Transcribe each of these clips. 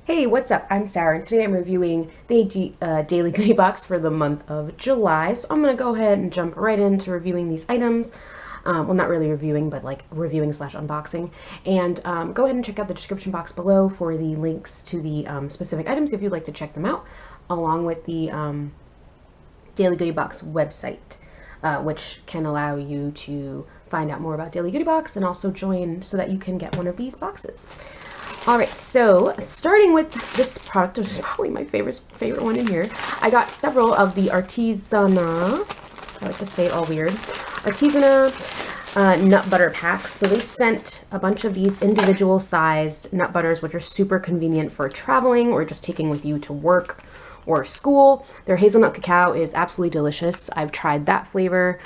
Hey, what's up? I'm Sarah, and today I'm reviewing the Daily Goodie Box for the month of July. So I'm going to go ahead and jump right into reviewing these items. Well, not really reviewing, but like reviewing slash unboxing. And go ahead and check out the description box below for the links to the specific items if you'd like to check them out, along with the Daily Goodie Box website, which can allow you to find out more about Daily Goodie Box and also join so that you can get one of these boxes. All right, so starting with this product, which is probably my favorite one in here, I got several of the Artisana, I like to say it all weird, Artisana nut butter packs. So they sent a bunch of these individual sized nut butters, which are super convenient for traveling or just taking with you to work or school. Their hazelnut cacao is absolutely delicious. I've tried that flavor.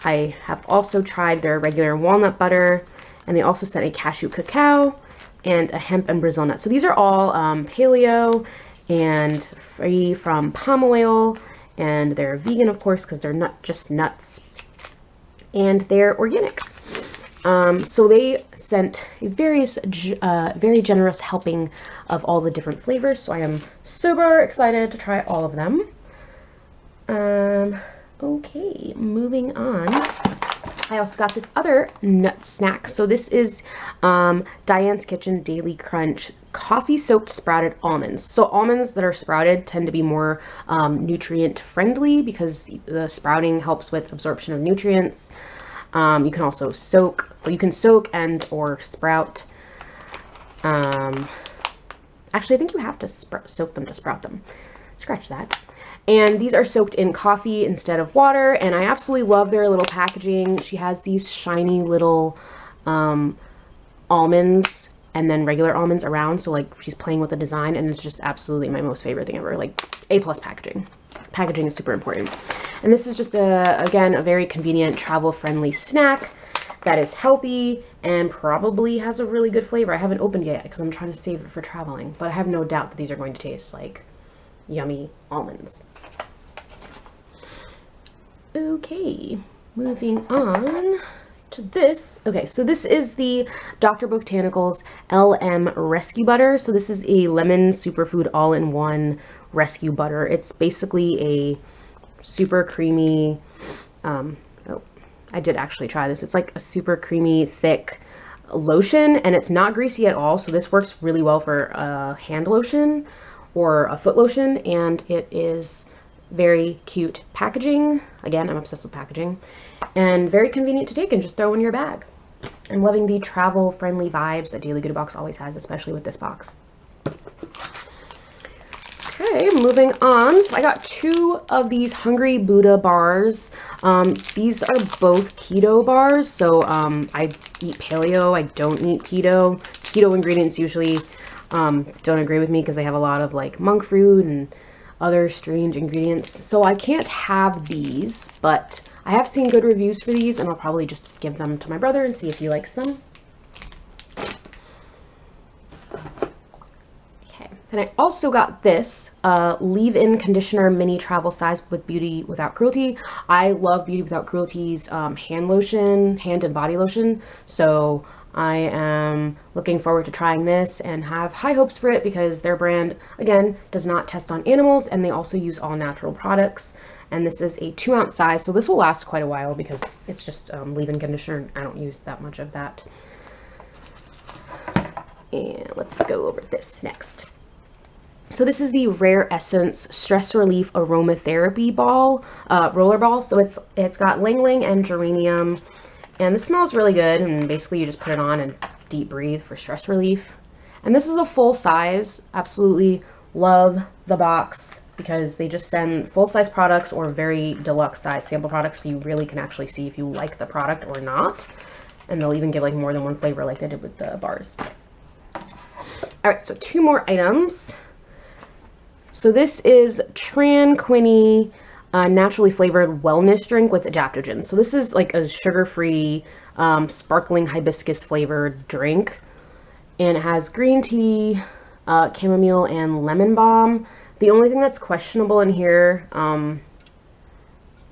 I have also tried their regular walnut butter, and they also sent a cashew cacao and a hemp and Brazil nut. So these are all paleo and free from palm oil, and they're vegan, of course, because they're not just nuts, and they're organic. So they sent a very generous helping of all the different flavors. So I am super excited to try all of them. Okay, moving on. I also got this other nut snack. So this is Diane's Kitchen Daily Crunch coffee soaked sprouted almonds. So almonds that are sprouted tend to be more nutrient friendly because the sprouting helps with absorption of nutrients. You can also soak, well, you can soak and or sprout. Actually, I think you have to soak them to sprout them. Scratch that. And these are soaked in coffee instead of water, and I absolutely love their little packaging. She has these shiny little almonds and then regular almonds around, so like she's playing with the design, and it's just absolutely my most favorite thing ever. Like A+ packaging. Packaging is super important. And this is just again a very convenient travel friendly snack that is healthy and probably has a really good flavor. I haven't opened it yet because I'm trying to save it for traveling, but I have no doubt that these are going to taste like yummy almonds. Okay, moving on to this. Okay, so this is the Dr. Botanicals LM Rescue Butter. So this is a lemon superfood all-in-one rescue butter. It's basically a super creamy, oh, I did actually try this. It's like a super creamy, thick lotion, and it's not greasy at all. So this works really well for a hand lotion or a foot lotion, and it is very cute packaging. Again, I'm obsessed with packaging, and very convenient to take and just throw in your bag. I'm loving the travel friendly vibes that Daily Goodie Box always has, especially with this box. Okay, moving on. So I got 2 of these Hungry Buddah bars. These are both keto bars. So I eat paleo. I don't eat keto. Keto ingredients usually don't agree with me because they have a lot of like monk fruit and other strange ingredients. So I can't have these, but I have seen good reviews for these, and I'll probably just give them to my brother and see if he likes them. Okay, and I also got this leave-in conditioner mini travel size with Beauty Without Cruelty. I love Beauty Without Cruelty's hand lotion, hand and body lotion. So I am looking forward to trying this and have high hopes for it because their brand, again, does not test on animals, and they also use all natural products. And this is a 2-ounce size, so this will last quite a while because it's just leave-in conditioner. I don't use that much of that. And let's go over this next. So this is the RareEssence Stress Relief Aromatherapy Ball, roller ball. So it's got Lang Lang and geranium. And this smells really good, and basically you just put it on and deep breathe for stress relief. And this is a full size. Absolutely love the box because they just send full size products or very deluxe size sample products, so you really can actually see if you like the product or not. And they'll even give like more than one flavor like they did with the bars. All right, so 2 more items. So this is Tranquini naturally flavored wellness drink with adaptogens. So this is like a sugar-free sparkling hibiscus flavored drink, and it has green tea, chamomile, and lemon balm. The only thing that's questionable in here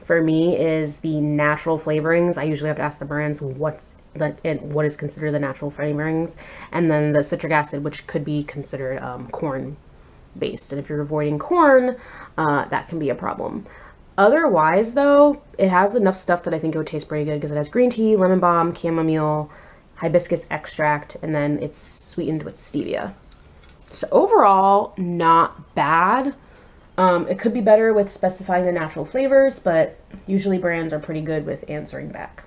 for me is the natural flavorings. I usually have to ask the brands what's what is considered the natural flavorings, and then the citric acid, which could be considered corn based. And if you're avoiding corn, that can be a problem. Otherwise, though, it has enough stuff that I think it would taste pretty good because it has green tea, lemon balm, chamomile, hibiscus extract, and then it's sweetened with stevia. So overall, not bad. It could be better with specifying the natural flavors, but usually brands are pretty good with answering back.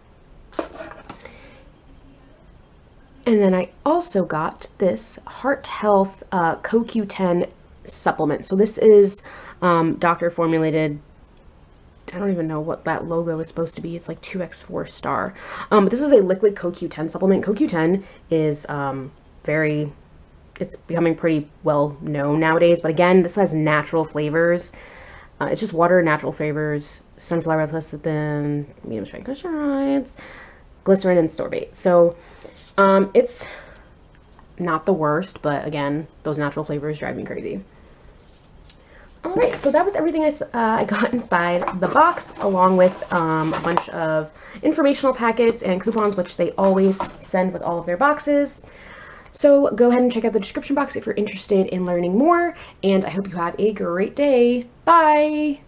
And then I also got this Heart Health CoQ10 supplement. So this is doctor formulated. I don't even know what that logo is supposed to be. It's like 2x4 star. But this is a liquid CoQ10 supplement. CoQ10 is it's becoming pretty well known nowadays. But again, this has natural flavors. It's just water, natural flavors, sunflower lecithin, medium strength glycerides, glycerin, and sorbate. So it's not the worst, but again, those natural flavors drive me crazy. All right, so that was everything I got inside the box, along with a bunch of informational packets and coupons, which they always send with all of their boxes. So go ahead and check out the description box if you're interested in learning more, and I hope you have a great day. Bye!